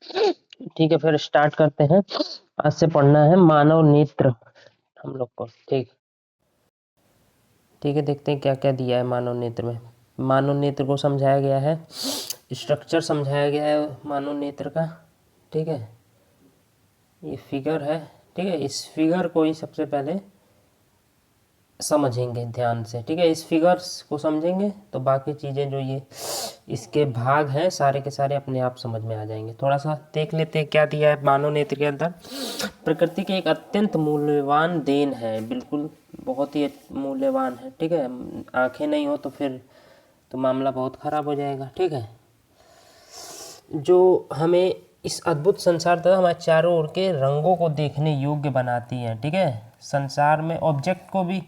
ठीक है, फिर स्टार्ट करते हैं। आज से पढ़ना है मानव नेत्र हम लोग को। ठीक है, देखते हैं क्या क्या दिया है मानव नेत्र में। मानव नेत्र को समझाया गया है, स्ट्रक्चर समझाया गया है मानव नेत्र का। ठीक है, ये फिगर है। ठीक है, इस फिगर को ही सबसे पहले समझेंगे ध्यान से। ठीक है, इस फिगर्स को समझेंगे तो बाकी चीज़ें जो ये इसके भाग हैं सारे के सारे अपने आप समझ में आ जाएंगे। थोड़ा सा देख लेते हैं क्या दिया है मानव नेत्र के अंदर। प्रकृति की एक अत्यंत मूल्यवान देन है, बिल्कुल बहुत ही मूल्यवान है। ठीक है, आंखें नहीं हो तो फिर तो मामला बहुत ख़राब हो जाएगा। ठीक है, जो हमें इस अद्भुत संसार तथा हमारे चारों ओर के रंगों को देखने योग्य बनाती हैं। ठीक है, संसार में ऑब्जेक्ट को भी,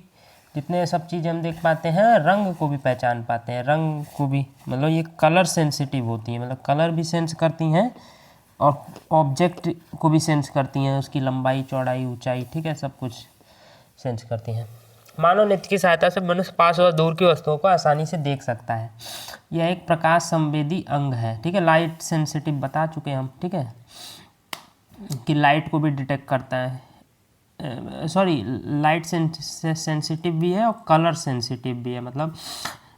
जितने सब चीज़ें हम देख पाते हैं, रंग को भी पहचान पाते हैं। रंग को भी मतलब ये कलर सेंसिटिव होती हैं, मतलब कलर भी सेंस करती हैं और ऑब्जेक्ट को भी सेंस करती हैं, उसकी लंबाई चौड़ाई ऊंचाई। ठीक है, सब कुछ सेंस करती हैं। मानव नेत्र की सहायता से मनुष्य पास और दूर की वस्तुओं को आसानी से देख सकता है। यह एक प्रकाश संवेदी अंग है। ठीक है, लाइट सेंसिटिव बता चुके हैं हम। ठीक है, कि लाइट को भी डिटेक्ट करता है। सॉरी, लाइट सेंसिटिव भी है और कलर सेंसिटिव भी है। मतलब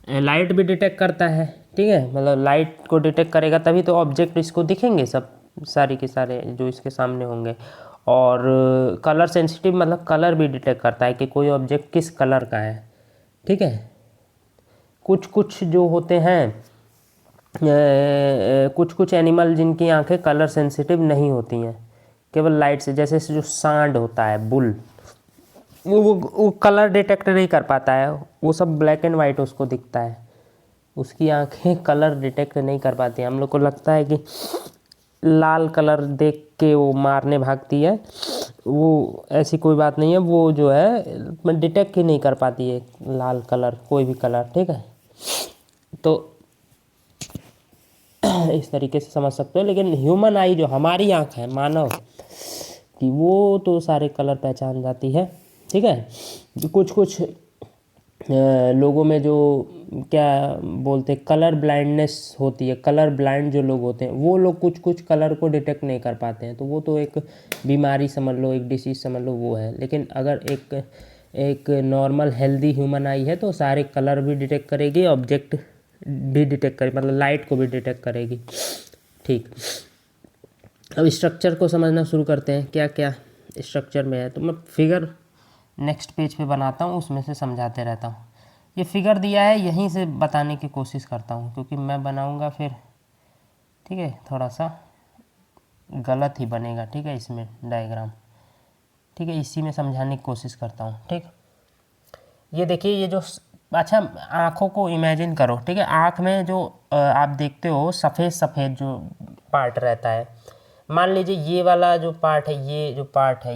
लाइट भी डिटेक्ट करता है। ठीक है, मतलब लाइट को डिटेक्ट करेगा तभी तो ऑब्जेक्ट इसको दिखेंगे, सब सारे के सारे जो इसके सामने होंगे। और कलर सेंसिटिव मतलब कलर भी डिटेक्ट करता है कि कोई ऑब्जेक्ट किस कलर का है। ठीक है, कुछ कुछ जो होते हैं, कुछ कुछ एनिमल जिनकी आंखें कलर सेंसिटिव नहीं होती हैं, केवल लाइट से, जैसे जो सांड होता है, बुल, वो कलर डिटेक्ट नहीं कर पाता है, वो सब ब्लैक एंड वाइट उसको दिखता है, उसकी आंखें कलर डिटेक्ट नहीं कर पाती। हम लोग को लगता है कि लाल कलर देख के वो मारने भागती है, वो ऐसी कोई बात नहीं है। वो जो है डिटेक्ट ही नहीं कर पाती है लाल कलर, कोई भी कलर। ठीक है, तो इस तरीके से समझ सकते हो। लेकिन ह्यूमन आई, जो हमारी आँख है मानव की, वो तो सारे कलर पहचान जाती है। ठीक है, जो कुछ कुछ लोगों में जो क्या बोलते हैं, कलर ब्लाइंडनेस होती है, कलर ब्लाइंड जो लोग होते हैं वो लोग कुछ कुछ कलर को डिटेक्ट नहीं कर पाते हैं, तो वो तो एक बीमारी समझ लो, एक डिसीज़ समझ लो, वो है। लेकिन अगर एक एक नॉर्मल हेल्दी ह्यूमन आई है तो सारे कलर भी डिटेक्ट करेगी, ऑब्जेक्ट भी डिटेक्ट करेगी, मतलब लाइट को भी डिटेक्ट करेगी। ठीक, अब स्ट्रक्चर को समझना शुरू करते हैं, क्या क्या स्ट्रक्चर में है। तो मैं फिगर नेक्स्ट पेज पे बनाता हूँ, उसमें से समझाते रहता हूँ। ये फिगर दिया है, यहीं से बताने की कोशिश करता हूँ, क्योंकि मैं बनाऊँगा फिर ठीक है थोड़ा सा गलत ही बनेगा। ठीक है, इसमें डायग्राम। ठीक है, इसी में समझाने की कोशिश करता हूँ। ठीक, ये देखिए, ये जो अच्छा, आँखों को इमेजिन करो। ठीक है, आँख में जो आप देखते हो सफ़ेद सफ़ेद जो पार्ट रहता है, मान लीजिए ये वाला जो पार्ट है, ये जो पार्ट है,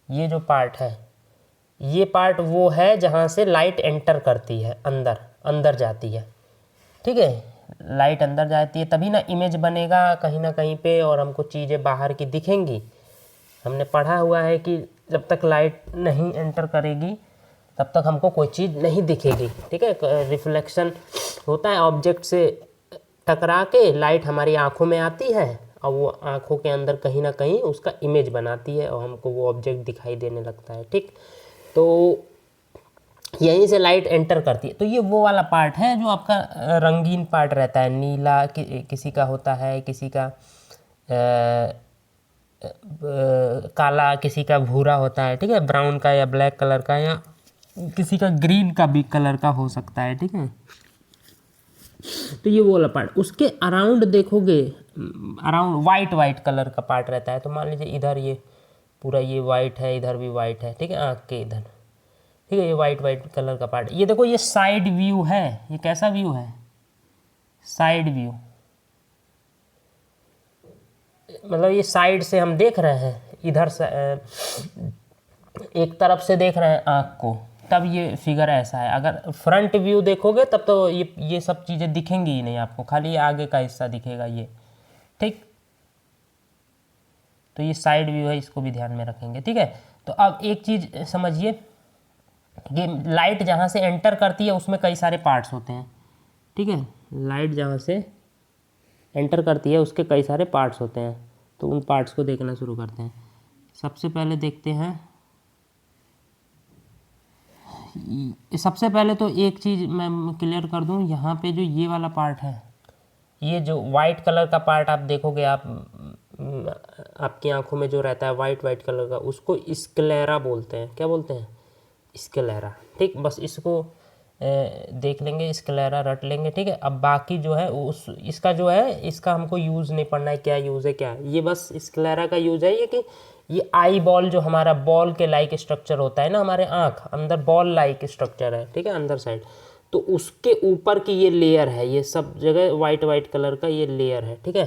ये जो पार्ट है, ये पार्ट वो है जहाँ से लाइट एंटर करती है, अंदर अंदर जाती है। ठीक है, लाइट अंदर जाती है तभी ना इमेज बनेगा कहीं ना कहीं पे, और हमको चीज़ें बाहर की दिखेंगी। हमने पढ़ा हुआ है कि जब तक लाइट नहीं एंटर करेगी तब तक हमको कोई चीज़ नहीं दिखेगी। ठीक है, रिफ्लेक्शन होता है, ऑब्जेक्ट से टकरा के लाइट हमारी आँखों में आती है और वो आँखों के अंदर कहीं ना कहीं उसका इमेज बनाती है और हमको वो ऑब्जेक्ट दिखाई देने लगता है। ठीक, तो यहीं से लाइट एंटर करती है। तो ये वो वाला पार्ट है जो आपका रंगीन पार्ट रहता है, नीला किसी का होता है, किसी का काला, किसी का भूरा होता है। ठीक है, ब्राउन का या ब्लैक कलर का, या किसी का ग्रीन का भी कलर का हो सकता है। ठीक है, तो ये वो वाला पार्ट, उसके अराउंड देखोगे, अराउंड वाइट वाइट कलर का पार्ट रहता है। तो मान लीजिए इधर ये पूरा ये वाइट है, इधर भी वाइट है। ठीक है, आँख के इधर। ठीक है, ये वाइट वाइट कलर का पार्ट, ये देखो, ये साइड व्यू है। ये कैसा व्यू है? साइड व्यू, मतलब ये साइड से हम देख रहे हैं, इधर से एक तरफ से देख रहे हैं आँख को, तब ये फिगर ऐसा है। अगर फ्रंट व्यू देखोगे तब तो ये सब चीज़ें दिखेंगी ही नहीं आपको, खाली ये आगे का हिस्सा दिखेगा ये। ठीक, तो ये साइड व्यू है, इसको भी ध्यान में रखेंगे। ठीक है, तो अब एक चीज़ समझिए कि लाइट जहाँ से एंटर करती है उसमें कई सारे पार्ट्स होते हैं। ठीक है, लाइट जहाँ से एंटर करती है उसके कई सारे पार्ट्स होते हैं। तो उन पार्ट्स को देखना शुरू करते हैं। सबसे पहले देखते हैं, सबसे पहले तो एक चीज़ मैं क्लियर कर दूं, यहाँ पे जो ये वाला पार्ट है, ये जो वाइट कलर का पार्ट आप देखोगे, आपकी आंखों में जो रहता है वाइट वाइट कलर का, उसको स्क्लेरा बोलते हैं। क्या बोलते हैं? स्क्लेरा। ठीक, बस इसको देख लेंगे, स्क्लेरा रट लेंगे। ठीक है, अब बाकी जो है उस इसका जो है, इसका हमको यूज़ नहीं पढ़ना है, क्या यूज़ है क्या है। ये बस स्क्लेरा का यूज़ है ये कि ये आई बॉल, जो हमारा बॉल के लाइक स्ट्रक्चर होता है ना, हमारे आँख अंदर बॉल लाइक स्ट्रक्चर है, ठीक है, अंदर साइड, तो उसके ऊपर की ये लेयर है, ये सब जगह वाइट वाइट कलर का ये लेयर है। ठीक है,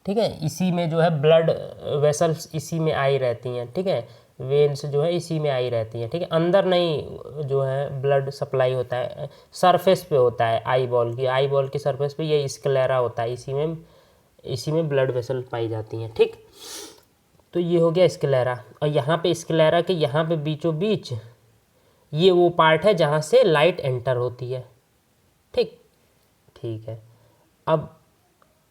ठीक है, इसी में जो है ब्लड वेसल्स इसी में आई रहती हैं। ठीक है, वेन्स जो है इसी में आई रहती हैं। ठीक है, अंदर नहीं जो है ब्लड सप्लाई होता है, सरफेस पे होता है आई बॉल की सरफेस पे ये स्क्लेरा होता है, इसी में ब्लड वेसल पाई जाती हैं। ठीक, तो ये हो गया स्क्लेरा। और यहाँ पे स्क्लेरा के यहाँ पे बीचों बीच ये वो पार्ट है जहाँ से लाइट एंटर होती है। ठीक, ठीक है, अब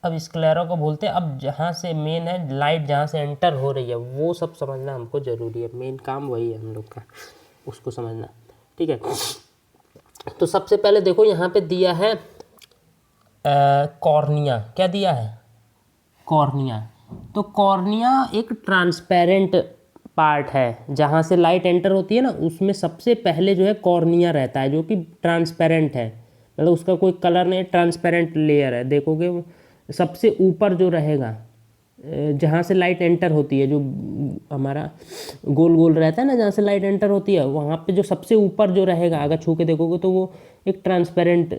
स्क्लेरा को बोलते हैं, अब जहाँ से मेन है लाइट जहाँ से एंटर हो रही है वो सब समझना हमको ज़रूरी है, मेन काम वही है हम लोग का, उसको समझना। ठीक है, तो सबसे पहले देखो यहाँ पे दिया है कॉर्निया। क्या दिया है? कॉर्निया। तो कॉर्निया एक ट्रांसपेरेंट पार्ट है, जहाँ से लाइट एंटर होती है ना, उसमें सबसे पहले जो है कॉर्निया रहता है, जो कि ट्रांसपेरेंट है, मतलब उसका कोई कलर नहीं, ट्रांसपेरेंट लेयर है। देखोगे सबसे ऊपर जो रहेगा, जहाँ से लाइट एंटर होती है, जो हमारा गोल गोल रहता है ना, जहाँ से लाइट एंटर होती है, वहाँ पे जो सबसे ऊपर जो रहेगा, अगर छू के देखोगे तो वो एक ट्रांसपेरेंट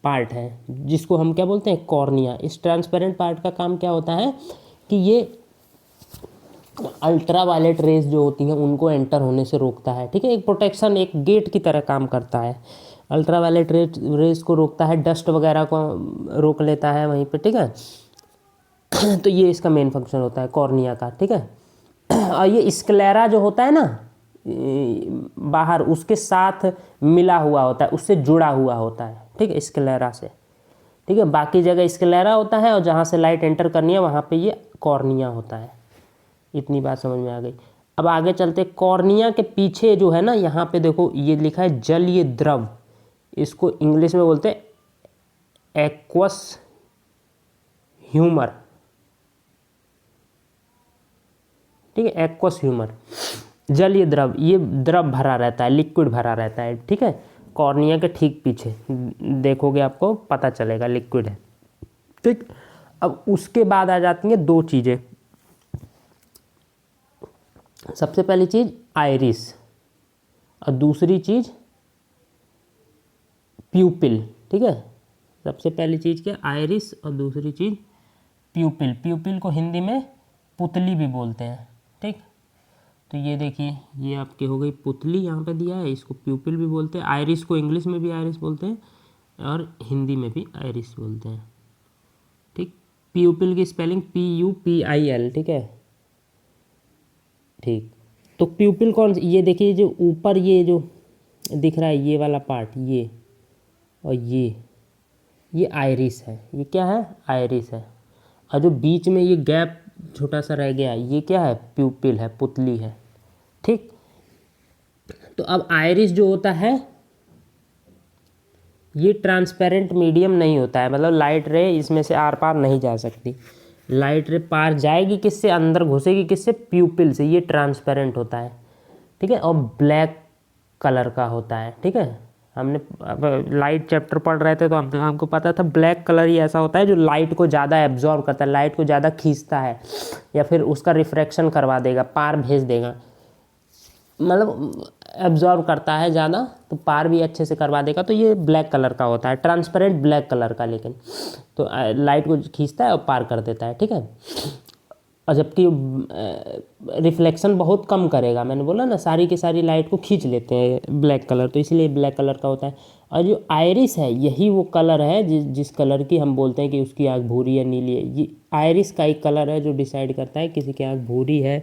पार्ट है, जिसको हम क्या बोलते हैं? कॉर्निया। इस ट्रांसपेरेंट पार्ट का काम क्या होता है कि ये अल्ट्रा वायलेट रेज जो होती हैं उनको एंटर होने से रोकता है। ठीक है, एक प्रोटेक्शन, एक गेट की तरह काम करता है। अल्ट्रा वायलेट रेज को रोकता है, डस्ट वगैरह को रोक लेता है वहीं पे। ठीक है, तो ये इसका मेन फंक्शन होता है कॉर्निया का। ठीक है, और ये स्क्लेरा जो होता है ना बाहर, उसके साथ मिला हुआ होता है, उससे जुड़ा हुआ होता है। ठीक है, स्क्लेरा से। ठीक है, बाकी जगह स्क्लेरा होता है और जहाँ से लाइट एंटर करनी है वहाँ पे ये कॉर्निया होता है। इतनी बात समझ में आ गई। अब आगे चलते, कॉर्निया के पीछे जो है ना, यहाँ पे देखो ये लिखा है जलीय द्रव, इसको इंग्लिश में बोलते हैं एक्वस ह्यूमर। ठीक है, एक्वस ह्यूमर, जलीय द्रव, ये द्रव भरा रहता है, लिक्विड भरा रहता है। ठीक है, कॉर्निया के ठीक पीछे देखोगे आपको पता चलेगा लिक्विड है। ठीक, अब उसके बाद आ जाती हैं दो चीज़ें। सबसे पहली चीज़ आइरिस और दूसरी चीज़ प्यूपिल। ठीक है, सबसे पहली चीज़ क्या? आइरिस और दूसरी चीज़ प्यूपिल। प्यूपिल को हिंदी में पुतली भी बोलते हैं। ठीक, तो ये देखिए, ये आपकी हो गई पुतली, यहाँ पे दिया है, इसको प्यूपिल भी बोलते हैं। आइरिस को इंग्लिश में भी आइरिस बोलते हैं और हिंदी में भी आइरिस बोलते हैं। ठीक, प्यूपिल की स्पेलिंग PUPIL। ठीक है, ठीक, तो प्यूपिल कौन? ये देखिए, जो ऊपर ये जो दिख रहा है ये वाला पार्ट, ये और ये आइरिस है। ये क्या है? आइरिस है। और जो बीच में ये गैप छोटा सा रह गया, ये क्या है? प्यूपिल है, पुतली है। ठीक, तो अब आइरिस जो होता है ये ट्रांसपेरेंट मीडियम नहीं होता है, मतलब लाइट रे इसमें से आर पार नहीं जा सकती। लाइट रे पार जाएगी किससे? अंदर घुसेगी किससे? प्यूपिल से। ये ट्रांसपेरेंट होता है। ठीक है, और ब्लैक कलर का होता है। ठीक है, हमने लाइट चैप्टर पढ़ रहे थे तो हमको पता था ब्लैक कलर ही ऐसा होता है जो लाइट को ज़्यादा एब्जॉर्ब करता है, लाइट को ज़्यादा खींचता है, या फिर उसका रिफ्रैक्शन करवा देगा, पार भेज देगा, मतलब एब्जॉर्ब करता है ज़्यादा तो पार भी अच्छे से करवा देगा। तो ये ब्लैक कलर का होता है, ट्रांसपेरेंट ब्लैक कलर का, लेकिन तो लाइट को खींचता है और पार कर देता है। ठीक है, और जबकि रिफ्लेक्शन बहुत कम करेगा, मैंने बोला ना सारी की सारी लाइट को खींच लेते हैं ब्लैक कलर, तो इसलिए ब्लैक कलर का होता है। और जो आइरिस है यही वो कलर है जिस कलर की हम बोलते हैं कि उसकी आँख भूरी या नीली है। ये आइरिस का एक कलर है जो डिसाइड करता है किसी की आँख भूरी है,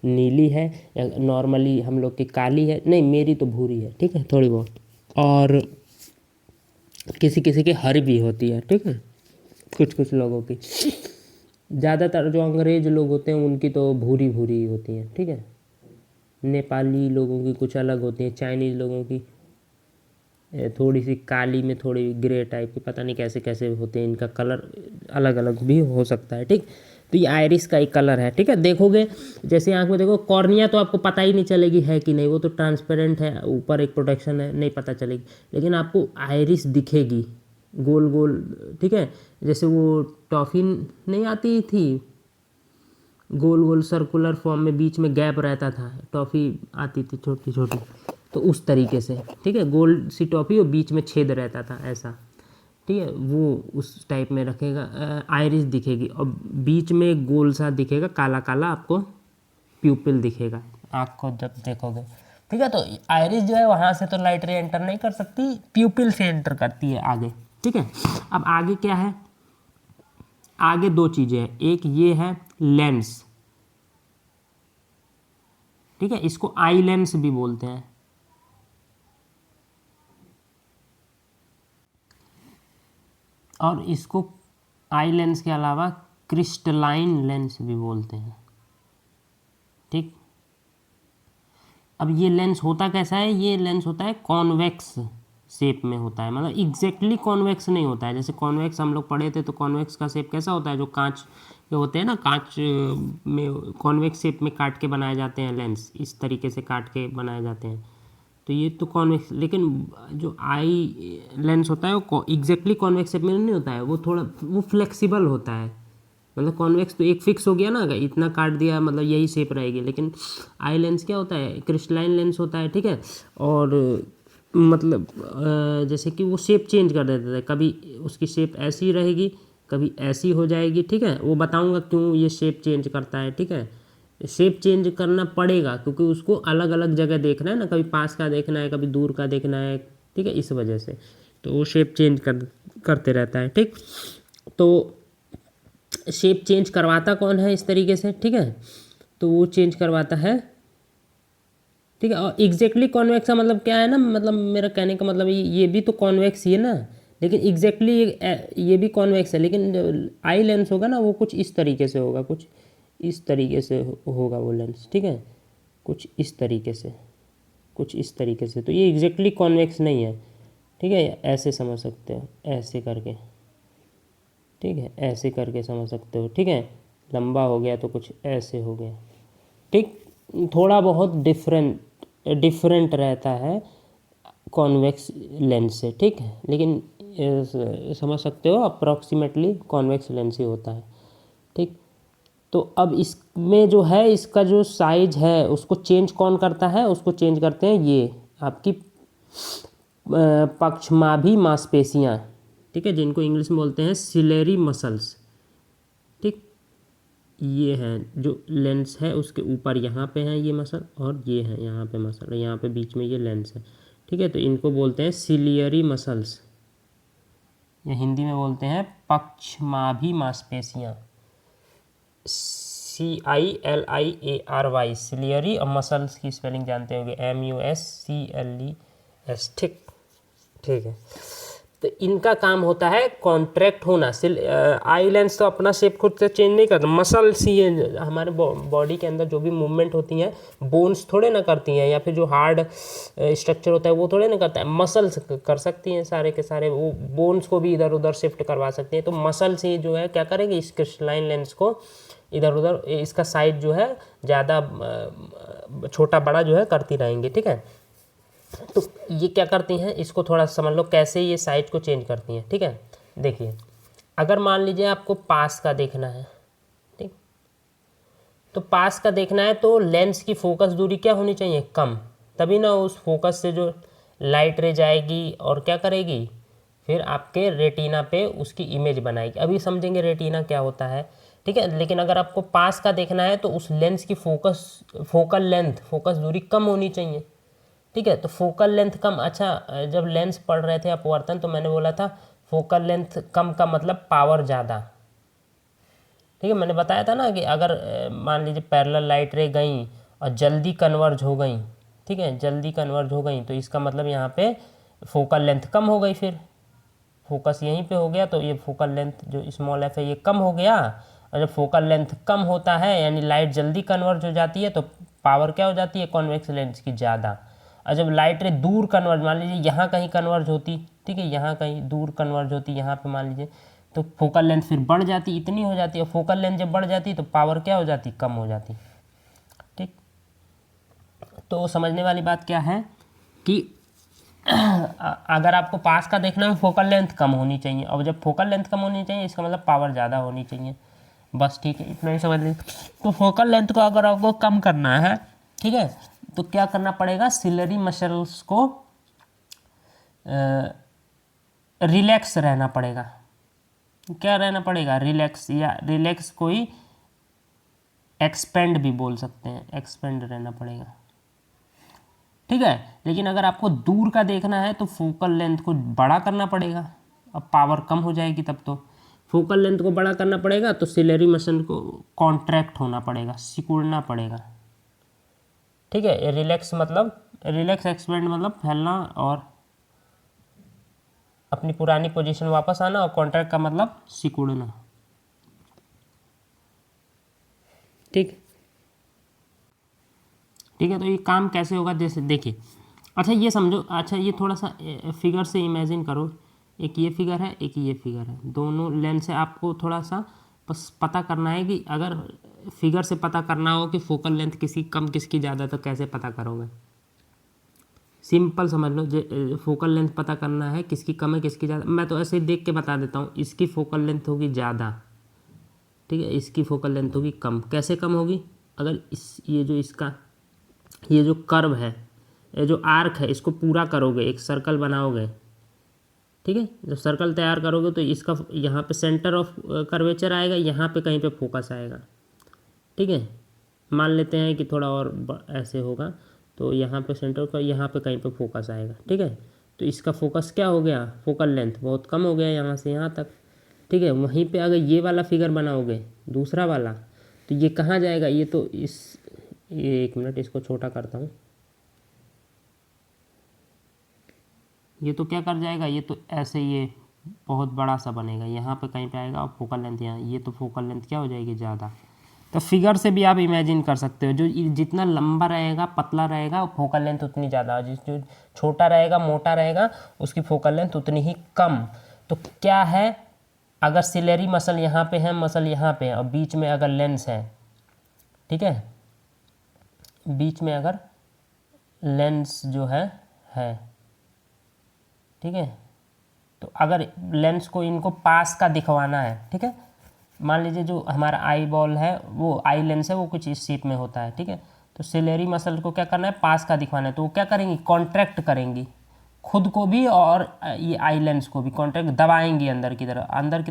नीली है, या नॉर्मली हम लोग की काली है। नहीं, मेरी तो भूरी है। ठीक है, थोड़ी बहुत, और किसी किसी की हरी भी होती है। ठीक है, कुछ कुछ लोगों की। ज़्यादातर जो अंग्रेज लोग होते हैं उनकी तो भूरी भूरी होती हैं, ठीक है। नेपाली लोगों की कुछ अलग होती है, चाइनीज़ लोगों की थोड़ी सी काली में थोड़ी ग्रे टाइप की, पता नहीं कैसे कैसे होते हैं, इनका कलर अलग अलग भी हो सकता है, ठीक। तो ये आयरिस का एक कलर है, ठीक है। देखोगे जैसे आँख में देखो, कॉर्निया तो आपको पता ही नहीं चलेगी है कि नहीं, वो तो ट्रांसपेरेंट है, ऊपर एक प्रोटेक्शन है, नहीं पता चलेगी, लेकिन आपको आयरिस दिखेगी गोल गोल, ठीक है। जैसे वो टॉफ़ी नहीं आती थी गोल गोल सर्कुलर फॉर्म में, बीच में गैप रहता था, टॉफ़ी आती थी छोटी छोटी, तो उस तरीके से, ठीक है। गोल सी टॉफ़ी और बीच में छेद रहता था ऐसा, ठीक है, वो उस टाइप में रखेगा। आइरिस दिखेगी और बीच में गोल सा दिखेगा, काला काला आपको प्यूपिल दिखेगा आँख को जब देखोगे, ठीक है। तो आइरिस जो है वहाँ से तो लाइट रे एंटर नहीं कर सकती, प्यूपिल से एंटर करती है आगे, ठीक है। अब आगे क्या है, आगे दो चीज़ें हैं, एक ये है लेंस, ठीक है, इसको आई लेंस भी बोलते हैं, और इसको आई लेंस के अलावा क्रिस्टलाइन लेंस भी बोलते हैं, ठीक। अब ये लेंस होता कैसा है, ये लेंस होता है कॉन्वेक्स शेप में होता है, मतलब एग्जैक्टली कॉन्वेक्स नहीं होता है। जैसे कॉन्वेक्स हम लोग पढ़े थे, तो कॉन्वेक्स का शेप कैसा होता है, जो कांच के होते हैं ना, कांच में कॉन्वेक्स शेप में काट के बनाए जाते हैं लेंस, इस तरीके से काट के बनाए जाते हैं, तो ये तो कॉन्वेक्स। लेकिन जो आई लेंस होता है वो एग्जैक्टली कॉन्वेक्स शेप में नहीं होता है, वो थोड़ा वो फ्लेक्सिबल होता है। मतलब कॉन्वेक्स तो एक फिक्स हो गया ना, अगर इतना काट दिया मतलब यही शेप रहेगी, लेकिन आई लेंस क्या होता है, क्रिस्टलाइन लेंस होता है, ठीक है। और मतलब जैसे कि वो शेप चेंज कर देता है, कभी उसकी शेप ऐसी रहेगी, कभी ऐसी हो जाएगी, ठीक है। वो बताऊंगा क्यों ये शेप चेंज करता है, ठीक है। शेप चेंज करना पड़ेगा क्योंकि उसको अलग अलग जगह देखना है ना, कभी पास का देखना है, कभी दूर का देखना है, ठीक है, इस वजह से तो वो शेप चेंज करते रहता है, ठीक। तो शेप चेंज करवाता कौन है इस तरीके से, ठीक है, तो वो चेंज करवाता है, ठीक है। और एग्जैक्टली कॉन्वेक्स का मतलब क्या है ना, मतलब मेरा कहने का मतलब ये भी तो कॉन्वेक्स ही है ना, लेकिन एग्जैक्टली ये भी कॉन्वेक्स है, लेकिन जो आई लेंस होगा ना वो कुछ इस तरीके से होगा, कुछ इस तरीके से होगा वो लेंस, ठीक है, कुछ इस तरीके से, कुछ इस तरीके से, तो ये एग्जैक्टली कॉन्वेक्स नहीं है, ठीक है। ऐसे समझ सकते हो, ऐसे करके, ठीक है, ऐसे करके समझ सकते हो, ठीक है। लंबा हो गया तो कुछ ऐसे हो गया, ठीक। थोड़ा बहुत डिफरेंट रहता है कॉन्वेक्स लेंस से, ठीक है, लेकिन समझ सकते हो अप्रॉक्सीमेटली कॉन्वेक्स लेंस ही होता है, ठीक। तो अब इसमें जो है, इसका जो साइज है उसको चेंज कौन करता है, उसको चेंज करते हैं ये आपकी पक्षमाभी मांसपेशियाँ, ठीक है, जिनको इंग्लिश में बोलते हैं सिलेरी मसल्स, ठीक। ये हैं जो लेंस है उसके ऊपर यहाँ पे हैं ये मसल, और ये है यहाँ पे मसल, यहाँ पे बीच में ये लेंस है, ठीक है। तो इनको बोलते हैं सिलियरी मसल्स, या हिंदी में बोलते हैं पक्षमाभी मांसपेशियाँ, CILIARY, सिलियरी। और मसल्स की स्पेलिंग जानते होंगे, MUSCLES, ठीक, ठीक है। तो इनका काम होता है कॉन्ट्रैक्ट होना। आई लेंस तो अपना शेप खुद से चेंज नहीं करता, मसल्स ही हमारे बॉडी के अंदर जो भी मूवमेंट होती हैं, बोन्स थोड़े ना करती हैं, या फिर जो हार्ड स्ट्रक्चर होता है वो थोड़े ना करता है, मसल्स कर सकती हैं सारे के सारे, वो बोन्स को भी इधर उधर शिफ्ट करवा सकती हैं। तो मसल्स ही जो है क्या करेंगे, इस क्रिस्टलाइन लेंस को इधर उधर, इसका साइज जो है ज़्यादा छोटा बड़ा जो है करती रहेंगे, ठीक है। तो ये क्या करती हैं, इसको थोड़ा समझ लो कैसे ये साइज को चेंज करती हैं, ठीक है। देखिए, अगर मान लीजिए आपको पास का देखना है, ठीक, तो पास का देखना है तो लेंस की फोकस दूरी क्या होनी चाहिए, कम, तभी ना उस फोकस से जो लाइट रे जाएगी और क्या करेगी, फिर आपके रेटिना पे उसकी इमेज बनाएगी। अभी समझेंगे रेटिना क्या होता है, ठीक है। लेकिन अगर आपको पास का देखना है तो उस लेंस की फोकल लेंथ, फोकस दूरी कम होनी चाहिए, ठीक है। तो फोकल लेंथ कम, अच्छा जब लेंस पढ़ रहे थे अपवर्तन तो मैंने बोला था फोकल लेंथ कम का मतलब पावर ज़्यादा, ठीक है। मैंने बताया था ना कि अगर मान लीजिए पैरेलल लाइट रे गई और जल्दी कन्वर्ज हो गई, ठीक है, जल्दी कन्वर्ज हो गई, तो इसका मतलब यहाँ पे फोकल लेंथ कम हो गई, फिर फोकस यहीं पे हो गया तो ये फोकल लेंथ जो स्मॉल एफ है ये कम हो गया, और जब फोकल लेंथ कम होता है यानी लाइट जल्दी कन्वर्ज हो जाती है तो पावर क्या हो जाती है कॉन्वेक्स लेंस की ज़्यादा। और जब लाइट रे दूर कन्वर्ज, मान लीजिए यहाँ कहीं कन्वर्ज होती, ठीक है, यहाँ कहीं दूर कन्वर्ज होती, यहाँ पे मान लीजिए, तो फोकल लेंथ फिर बढ़ जाती, इतनी हो जाती है। फोकल लेंथ जब बढ़ जाती तो पावर क्या हो जाती, कम हो जाती। ठीक, तो समझने वाली बात क्या है कि अगर आपको पास का देखना है फोकल लेंथ कम होनी चाहिए, और जब फोकल लेंथ कम होनी चाहिए इसका मतलब पावर ज़्यादा होनी चाहिए। बस ठीक है, इतना ही समझ लीजिए। तो फोकल लेंथ को अगर आपको कम करना है, ठीक है, तो क्या करना पड़ेगा, सिलरी मसल्स को रिलैक्स रहना पड़ेगा। क्या रहना पड़ेगा, रिलैक्स, या रिलैक्स कोई एक्सपेंड भी बोल सकते हैं, एक्सपेंड रहना पड़ेगा। ठीक है, लेकिन अगर आपको दूर का देखना है तो फोकल लेंथ को बड़ा करना पड़ेगा, अब पावर कम हो जाएगी तब तो। फोकल लेंथ को बड़ा करना पड़ेगा तो सिलेरी मसल को कॉन्ट्रैक्ट होना पड़ेगा, सिकुड़ना पड़ेगा। ठीक है, रिलैक्स मतलब, रिलैक्स एक्सपेंड मतलब फैलना और अपनी पुरानी पोजीशन वापस आना, और कॉन्ट्रैक्ट का मतलब सिकुड़ना। ठीक, ठीक है, तो ये काम कैसे होगा जैसे देखिए, अच्छा ये समझो, अच्छा ये थोड़ा सा फिगर से इमेजिन करो, एक ये फिगर है, एक ये फिगर है, दोनों लेंस से आपको थोड़ा सा बस पता करना है कि अगर फिगर से पता करना हो कि फोकल लेंथ किसकी कम किसकी ज़्यादा तो कैसे पता करोगे। सिंपल समझ लो, फोकल लेंथ पता करना है किसकी कम है किसकी ज़्यादा, मैं तो ऐसे ही देख के बता देता हूँ, इसकी फोकल लेंथ होगी ज़्यादा, ठीक है, इसकी फोकल लेंथ होगी कम। कैसे कम होगी, अगर इस ये जो इसका ये जो कर्व है, ये जो आर्क है, इसको पूरा करोगे, एक सर्कल बनाओगे, ठीक है, जब सर्कल तैयार करोगे तो इसका यहाँ पे सेंटर ऑफ कर्वेचर आएगा, यहाँ पे कहीं पे फोकस आएगा। ठीक है, मान लेते हैं कि थोड़ा और ऐसे होगा, तो यहाँ पे सेंटर का यहाँ पे कहीं पे फोकस आएगा। ठीक है, तो इसका फोकस क्या हो गया, फोकल लेंथ बहुत कम हो गया यहाँ से यहाँ तक। ठीक है, वहीं पे अगर ये वाला फिगर बनाओगे दूसरा वाला, तो ये कहाँ जाएगा, ये तो ये एक मिनट इसको छोटा करता हूँ, ये तो क्या कर जाएगा, ये तो ऐसे ये बहुत बड़ा सा बनेगा, यहाँ पे कहीं पे आएगा और फोकल लेंथ यहाँ, ये तो फोकल लेंथ क्या हो जाएगी, ज़्यादा। तो फिगर से भी आप इमेजिन कर सकते हो, जो जितना लंबा रहेगा पतला रहेगा फोकल लेंथ उतनी ज़्यादा, जो छोटा रहेगा मोटा रहेगा उसकी फोकल लेंथ उतनी ही कम। तो क्या है, अगर सिलेरी मसल यहाँ पे है, मसल यहाँ पे है, और बीच में अगर लेंस है, ठीक है, बीच में अगर लेंस जो है ठीक है, तो अगर लेंस को इनको पास का दिखवाना है, ठीक है, मान लीजिए जो हमारा आई बॉल है वो आई लेंस है, वो कुछ इस शेप में होता है। ठीक है, तो सिलेरी मसल को क्या करना है, पास का दिखवाना है, तो वो क्या करेंगी, कॉन्ट्रैक्ट करेंगी खुद को भी और ये आई लेंस को भी, कॉन्ट्रैक्ट दबाएंगी अंदर की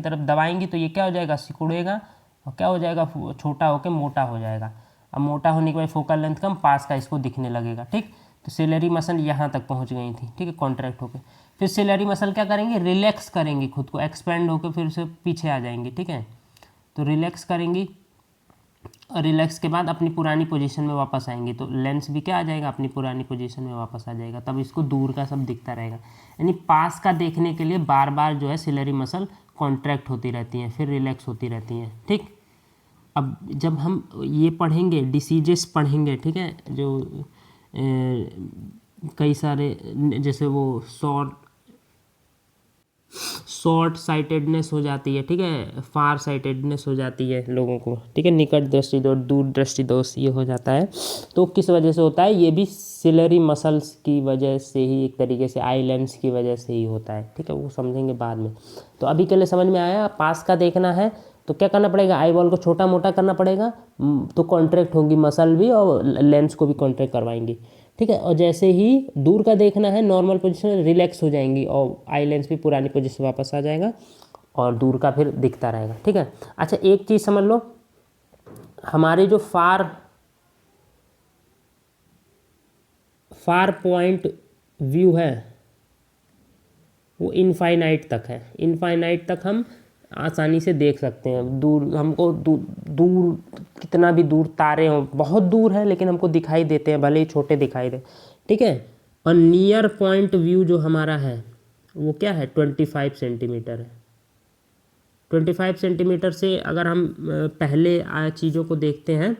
तरफ दबाएंगी, तो ये क्या हो जाएगा, सिकुड़ेगा और क्या हो जाएगा, छोटा होकर मोटा हो जाएगा। अब मोटा होने के बाद फोकल लेंथ कम, पास का इसको दिखने लगेगा। ठीक, तो सिलेरी मसल यहाँ तक पहुँच गई थी, ठीक है, कॉन्ट्रैक्ट होकर। फिर सिलेरी मसल क्या करेंगे, रिलैक्स करेंगी खुद को, एक्सपेंड होकर फिर से पीछे आ जाएंगी। ठीक है, तो रिलैक्स करेंगी, और रिलैक्स के बाद अपनी पुरानी पोजीशन में वापस आएंगी, तो लेंस भी क्या आ जाएगा, अपनी पुरानी पोजीशन में वापस आ जाएगा। तब इसको दूर का सब दिखता रहेगा। यानी पास का देखने के लिए बार बार जो है सिलेरी मसल कॉन्ट्रैक्ट होती रहती हैं, फिर रिलैक्स होती रहती हैं। ठीक, अब जब हम ये पढ़ेंगे, डिसीजेस पढ़ेंगे, ठीक है, जो कई सारे, जैसे वो शॉर्ट साइटेडनेस हो जाती है, ठीक है, फार साइटेडनेस हो जाती है लोगों को, ठीक है, निकट दृष्टि दोष, दूर दृष्टि दोष ये हो जाता है। तो किस वजह से होता है, ये भी सिलेरी मसल्स की वजह से ही, एक तरीके से आई लेंस की वजह से ही होता है। ठीक है, वो समझेंगे बाद में। तो अभी के लिए समझ में आया, पास का देखना है तो क्या करना पड़ेगा, आई बॉल को छोटा मोटा करना पड़ेगा, तो कॉन्ट्रैक्ट होंगी मसल भी और लेंस को भी कॉन्ट्रैक्ट करवाएंगी। ठीक है, और जैसे ही दूर का देखना है नॉर्मल पोजीशन में रिलैक्स हो जाएंगी और आई लेंस भी पुरानी पोजीशन वापस आ जाएगा और दूर का फिर दिखता रहेगा। ठीक है, अच्छा एक चीज़ समझ लो, हमारे जो फार पॉइंट व्यू है वो इनफाइनाइट तक है, इनफाइनाइट तक हम आसानी से देख सकते हैं। दूर हमको दूर कितना भी दूर तारे हों, बहुत दूर है लेकिन हमको दिखाई देते हैं, भले ही छोटे दिखाई दे। ठीक है, और नियर पॉइंट व्यू जो हमारा है वो क्या है 25 सेंटीमीटर है। 25 सेंटीमीटर से अगर हम पहले चीज़ों को देखते हैं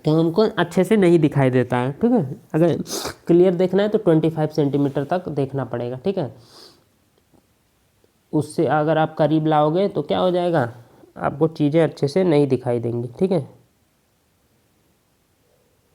तो हमको अच्छे से नहीं दिखाई देता है, ठीक है। अगर क्लियर देखना है तो 25 सेंटीमीटर तक देखना पड़ेगा, ठीक है। उससे अगर आप करीब लाओगे तो क्या हो जाएगा, आपको चीज़ें अच्छे से नहीं दिखाई देंगी, ठीक है,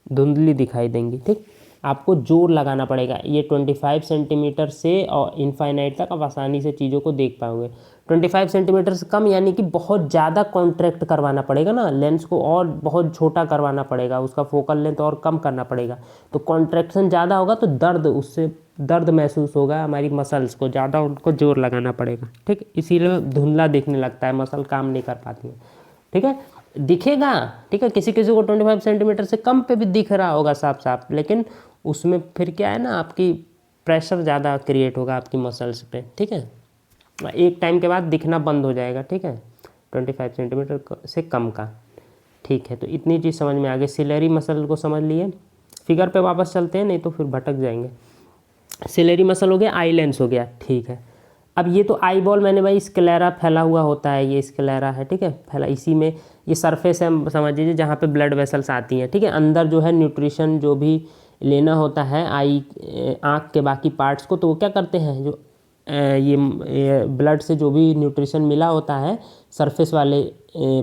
धुंधली दिखाई देंगी, ठीक। आपको जोर लगाना पड़ेगा। ये 25 सेंटीमीटर से और इनफाइनाइट तक आप आसानी से चीज़ों को देख पाओगे। 25 सेंटीमीटर से कम यानी कि बहुत ज़्यादा कॉन्ट्रैक्ट करवाना पड़ेगा ना, लेंस को और बहुत छोटा करवाना पड़ेगा, उसका फोकल लेंथ और कम करना पड़ेगा। तो कॉन्ट्रैक्शन ज़्यादा होगा तो उससे दर्द महसूस होगा हमारी मसल्स को, ज़्यादा उनको जोर लगाना पड़ेगा, ठीक। इसीलिए धुंधला दिखने लगता है, मसल काम नहीं कर पाती है, ठीक है। दिखेगा, ठीक है, किसी किसी को 25 सेंटीमीटर से कम पे भी दिख रहा होगा साफ साफ, लेकिन उसमें फिर क्या है ना, आपकी प्रेशर ज़्यादा क्रिएट होगा आपकी मसल्स पे, ठीक है। एक टाइम के बाद दिखना बंद हो जाएगा, ठीक है, 25 सेंटीमीटर से कम का, ठीक है। तो इतनी चीज़ समझ में आ गई, सिलेरी मसल को समझ लिए। फिगर पे वापस चलते हैं, नहीं तो फिर भटक जाएंगे। सिलेरी मसल हो गया, आई लेंस हो गया, ठीक है। अब ये तो आई बॉल मैंने भाई स्क्लेरा फैला हुआ होता है, ये स्क्लेरा है, ठीक है, फैला, इसी में ये सरफेस है समझ लीजिए जहाँ पे ब्लड वेसल्स आती हैं, ठीक है। अंदर जो है न्यूट्रिशन जो भी लेना होता है आई आँख के बाकी पार्ट्स को, तो वो क्या करते हैं, जो ये ब्लड से जो भी न्यूट्रिशन मिला होता है सरफेस वाले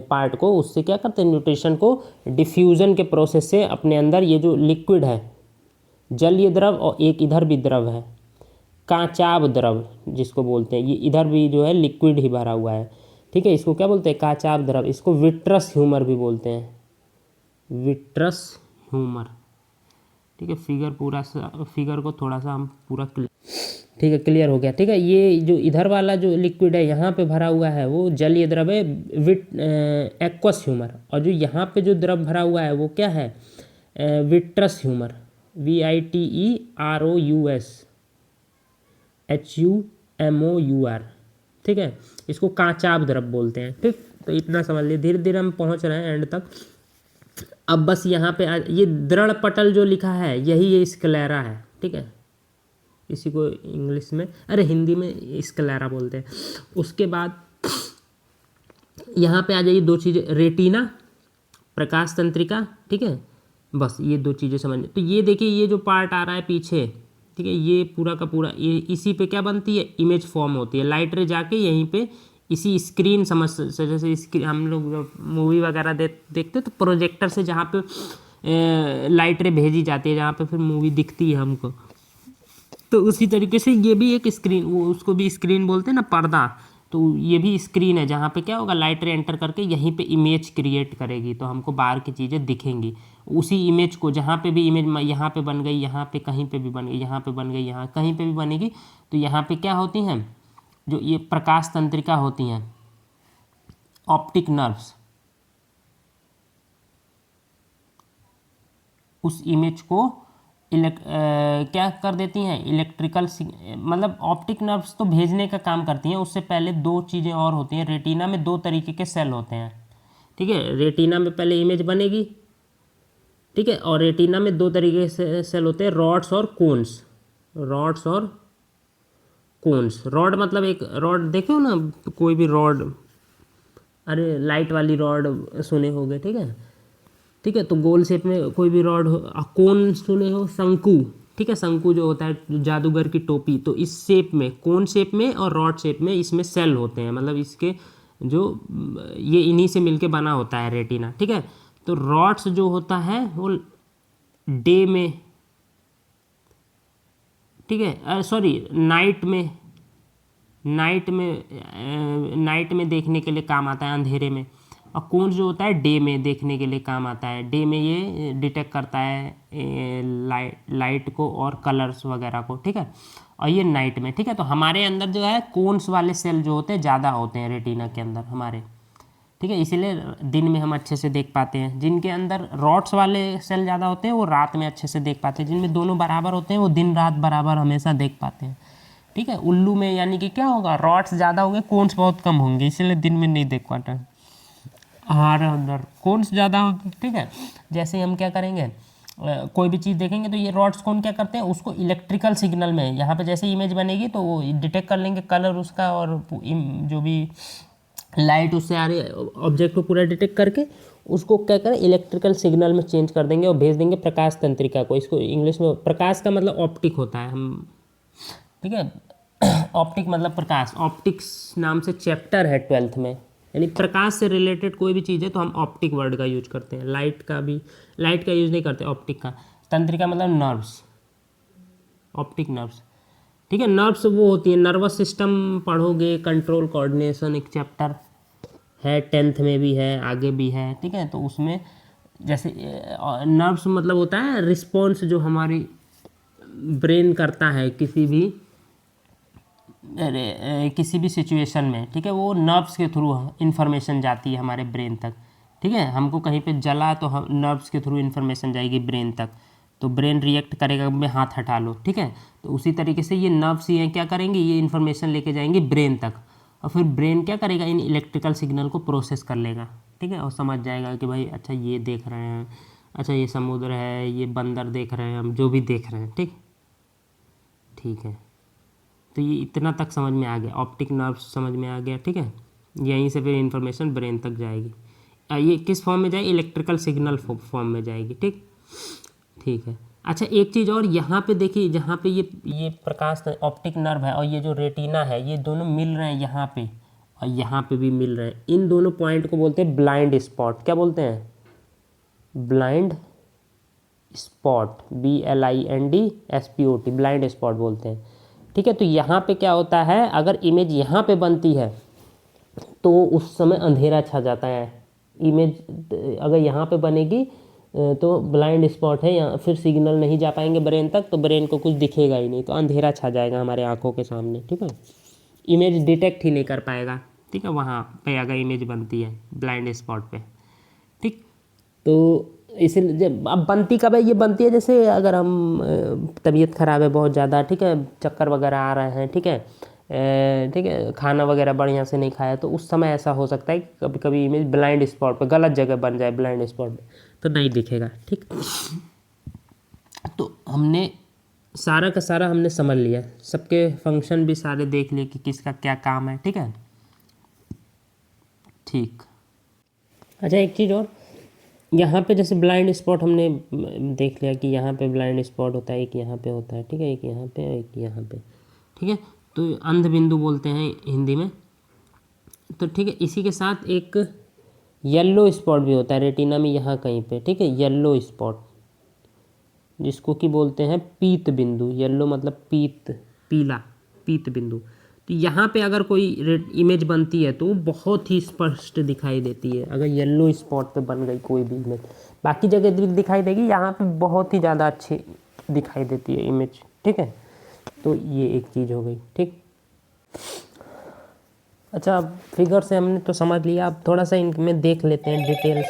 पार्ट को, उससे क्या करते हैं, न्यूट्रिशन को डिफ्यूज़न के प्रोसेस से अपने अंदर ये जो लिक्विड है, जलीय द्रव और एक इधर भी द्रव है काचाब द्रव जिसको बोलते हैं, ये इधर भी जो है लिक्विड ही भरा हुआ है, ठीक है। इसको क्या बोलते हैं, काचाब द्रव। इसको विट्रस ह्यूमर भी बोलते हैं, विट्रस ह्यूमर, ठीक है। फिगर को थोड़ा सा हम पूरा ठीक है, क्लियर हो गया, ठीक है। ये जो इधर वाला जो लिक्विड है यहाँ पे भरा हुआ है वो जलीय द्रव है, एक्वस ह्यूमर। और जो यहाँ पे जो द्रव भरा हुआ है वो क्या है, विट्रस ह्यूमर, VITEROUSHUMOUR, ठीक है। इसको काचाब द्रव बोलते हैं, ठीक। तो इतना समझ लिए, धीरे धीरे हम पहुँच रहे हैं एंड तक। अब बस यहाँ पे ये दृढ़ पटल जो लिखा है यही ये स्क्लेरा है, ठीक है। इसी को इंग्लिश में, अरे हिंदी में स्क्लेरा बोलते हैं। उसके बाद यहाँ पे आ जाइए, दो चीज़ें, रेटिना, प्रकाश तंत्रिका, ठीक है। बस ये दो चीज़ें समझ। तो ये देखिए, ये जो पार्ट आ रहा है पीछे, ठीक है, ये पूरा का पूरा ये इसी पे क्या बनती है, इमेज फॉर्म होती है। लाइट रे जाके यहीं पे इसी स्क्रीन समझ से, जैसे स्क्रीन हम लोग जब मूवी वगैरह देखते तो प्रोजेक्टर से जहाँ पे लाइट रे भेजी जाती है, जहाँ पे फिर मूवी दिखती है हमको, तो उसी तरीके से ये भी एक स्क्रीन, वो उसको भी स्क्रीन बोलते हैं ना, पर्दा। तो ये भी स्क्रीन है जहाँ पे क्या होगा, लाइट रे एंटर करके यहीं पे इमेज क्रिएट करेगी, तो हमको बाहर की चीज़ें दिखेंगी। उसी इमेज को जहाँ पे भी इमेज यहाँ पे बन गई, यहाँ पे कहीं पे भी बन गई, यहाँ पे बन गई, यहाँ कहीं पे भी बनेगी, तो यहाँ पे क्या होती हैं, जो ये प्रकाश तंत्रिका होती हैं, ऑप्टिक नर्व्स, उस इमेज को क्या कर देती हैं, इलेक्ट्रिकल, मतलब ऑप्टिक नर्व्स तो भेजने का काम करती हैं। उससे पहले दो चीज़ें और होती हैं। रेटिना में दो तरीके के सेल होते हैं, ठीक है। रेटिना में पहले इमेज बनेगी, ठीक है, और रेटिना में दो तरीके से सेल होते हैं, रॉड्स और कोन्स। रॉड्स और कोन्स, रॉड मतलब एक रॉड देखे हो ना, कोई भी रॉड, अरे लाइट वाली रॉड सुने होंगे, ठीक है, ठीक है। तो गोल शेप में कोई भी रॉड हो, कोन सुने हो, शंकु, ठीक है, शंकु जो होता है जादूगर की टोपी, तो इस शेप में, कोन शेप में और रॉड शेप में इसमें सेल होते हैं, मतलब इसके जो ये इन्हीं से मिलके बना होता है रेटिना, ठीक है। तो रॉड्स जो होता है वो डे में, ठीक है, सॉरी नाइट में देखने के लिए काम आता है, अंधेरे में। और कोन्स जो होता है डे में देखने के लिए काम आता है। डे में ये डिटेक्ट करता है लाइट को और कलर्स वगैरह को, ठीक है। और ये नाइट में, ठीक है। तो हमारे अंदर जो है कोन्स वाले सेल जो होते हैं ज़्यादा होते हैं रेटिना के अंदर हमारे, ठीक है। इसीलिए दिन में हम अच्छे से देख पाते हैं। जिनके अंदर रॉड्स वाले सेल ज़्यादा होते हैं वो रात में अच्छे से देख पाते हैं। जिनमें दोनों बराबर होते हैं वो दिन रात बराबर हमेशा देख पाते हैं, ठीक है। उल्लू में यानी कि क्या होगा, रॉड्स ज़्यादा होंगे, कोन्स बहुत कम होंगे, इसीलिए दिन में नहीं देख पाते। हमारे अंदर कोन्स ज़्यादा होंगे, ठीक है। जैसे हम क्या करेंगे, कोई भी चीज़ देखेंगे तो ये रॉड्स कौन क्या करते हैं, उसको इलेक्ट्रिकल सिग्नल में यहाँ पे जैसे इमेज बनेगी तो वो डिटेक्ट कर लेंगे कलर उसका, और जो भी लाइट उससे आ रही है ऑब्जेक्ट को पूरा डिटेक्ट करके उसको क्या करें इलेक्ट्रिकल सिग्नल में चेंज कर देंगे और भेज देंगे प्रकाश तंत्रिका को। इसको इंग्लिश में प्रकाश का मतलब ऑप्टिक होता है, हम ठीक है ऑप्टिक मतलब प्रकाश, ऑप्टिक्स नाम से चैप्टर है 12th में, यानी प्रकाश से रिलेटेड कोई भी चीज़ है तो हम ऑप्टिक वर्ड का यूज करते हैं। लाइट का यूज नहीं करते, ऑप्टिक का। तंत्रिका मतलब नर्व्स, ऑप्टिक नर्व्स, ठीक है। नर्व्स वो होती है, नर्वस सिस्टम पढ़ोगे, कंट्रोल कोऑर्डिनेशन एक चैप्टर है 10th में भी है, आगे भी है, ठीक है। तो उसमें जैसे नर्व्स मतलब होता है रिस्पॉन्स जो हमारी ब्रेन करता है किसी भी सिचुएशन में, ठीक है, वो नर्व्स के थ्रू इंफॉर्मेशन जाती है हमारे ब्रेन तक, ठीक है। हमको कहीं पे जला तो हम नर्व्स के थ्रू इंफॉर्मेशन जाएगी ब्रेन तक, तो ब्रेन रिएक्ट करेगा में हाथ हटा लो, ठीक है। तो उसी तरीके से ये नर्व्स ही हैं क्या करेंगे, ये इन्फॉर्मेशन लेके जाएंगे ब्रेन तक, और फिर ब्रेन क्या करेगा इन इलेक्ट्रिकल सिग्नल को प्रोसेस कर लेगा, ठीक है, और समझ जाएगा कि भाई अच्छा ये देख रहे हैं, अच्छा ये समुद्र है, ये बंदर देख रहे हैं, हम जो भी देख रहे हैं, ठीक है। तो ये इतना तक समझ में आ गया, ऑप्टिक नर्व समझ में आ गया, ठीक है। यहीं से फिर इंफॉर्मेशन ब्रेन तक जाएगी। ये किस फॉर्म में जाएगी, इलेक्ट्रिकल सिग्नल फॉर्म में जाएगी, ठीक है। अच्छा एक चीज़ और, यहाँ पे देखिए, जहाँ पे ये प्रकाश ऑप्टिक नर्व है और ये जो रेटिना है, ये दोनों मिल रहे हैं यहाँ पे और यहाँ पे भी मिल रहे हैं। इन दोनों पॉइंट को बोलते हैं ब्लाइंड स्पॉट। क्या बोलते हैं, blind spot, BLIND SPOT, blind spot बोलते हैं, ठीक है। तो यहाँ पे क्या होता है, अगर इमेज यहाँ पे बनती है तो उस समय अंधेरा छा जाता है। इमेज अगर यहाँ पे बनेगी तो ब्लाइंड स्पॉट है, यहाँ फिर सिग्नल नहीं जा पाएंगे ब्रेन तक, तो ब्रेन को कुछ दिखेगा ही नहीं, तो अंधेरा छा जाएगा हमारे आंखों के सामने, ठीक है। इमेज डिटेक्ट ही नहीं कर पाएगा, ठीक है, वहाँ पे अगर इमेज बनती है ब्लाइंड स्पॉट पे, ठीक। तो इसीलिए जब अब बनती कब है, ये बनती है जैसे अगर हम तबीयत ख़राब है बहुत ज़्यादा, ठीक है, चक्कर वगैरह आ रहे हैं, ठीक है, खाना वगैरह बढ़िया से नहीं खाया, तो उस समय ऐसा हो सकता है कि कभी कभी इमेज ब्लाइंड स्पॉट पे गलत जगह बन जाए, ब्लाइंड स्पॉट पे तो नहीं दिखेगा, ठीक। तो हमने सारा का सारा हमने समझ लिया, सबके फंक्शन भी सारे देख लिए कि किसका क्या काम है, ठीक है, ठीक। अच्छा एक चीज़ और, यहाँ पे जैसे ब्लाइंड स्पॉट हमने देख लिया कि यहाँ पे ब्लाइंड स्पॉट होता है, एक यहाँ पे होता है, ठीक है, एक यहाँ पे, एक यहाँ पे, ठीक है। तो अंध बिंदु बोलते हैं हिंदी में, तो ठीक है। इसी के साथ एक येलो स्पॉट भी होता है रेटिना में यहाँ कहीं पे, ठीक है, येलो स्पॉट, जिसको कि बोलते हैं पीत बिंदु। येलो मतलब पीत, पीला, पीत बिंदु। तो यहाँ पे अगर कोई इमेज बनती है तो वो बहुत ही स्पष्ट दिखाई देती है अगर येलो स्पॉट पे बन गई कोई भी इमेज। बाकी जगह दिखाई देगी, यहाँ पे बहुत ही ज़्यादा अच्छी दिखाई देती है इमेज, ठीक है। तो ये एक चीज़ हो गई, ठीक। अच्छा अब फिगर से हमने तो समझ लिया, अब थोड़ा सा इनमें देख लेते हैं डिटेल्स।